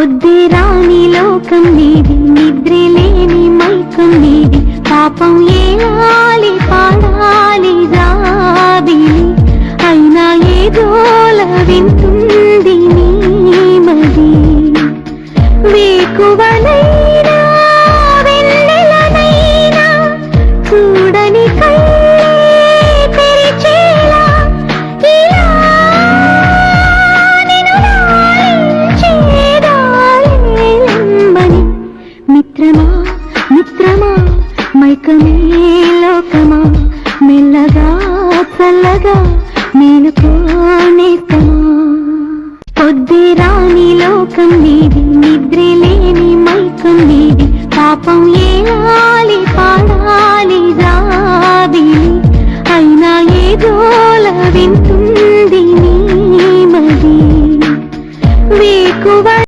పొద్దురాని లోకం నీది, నిద్రలేని మైకం నీది, పాపం ఏలాలి పాడాలి జాబిలి, అయినా ఏదోల వింటుంది నీ మది. వేకువనైనా వెన్నెలనైనా చూడని కళ్ళే తెరిచేలా ఇలా నిన్ను లాలించేదాలెంబని. మిత్రమా మిత్రమా మైకమే లోకమా, మెల్లగా చల్లగా మేలుకోనేస్తమా. పొద్దురాని లోకం నీది, నిద్రలేని మైకం నీది, పాపం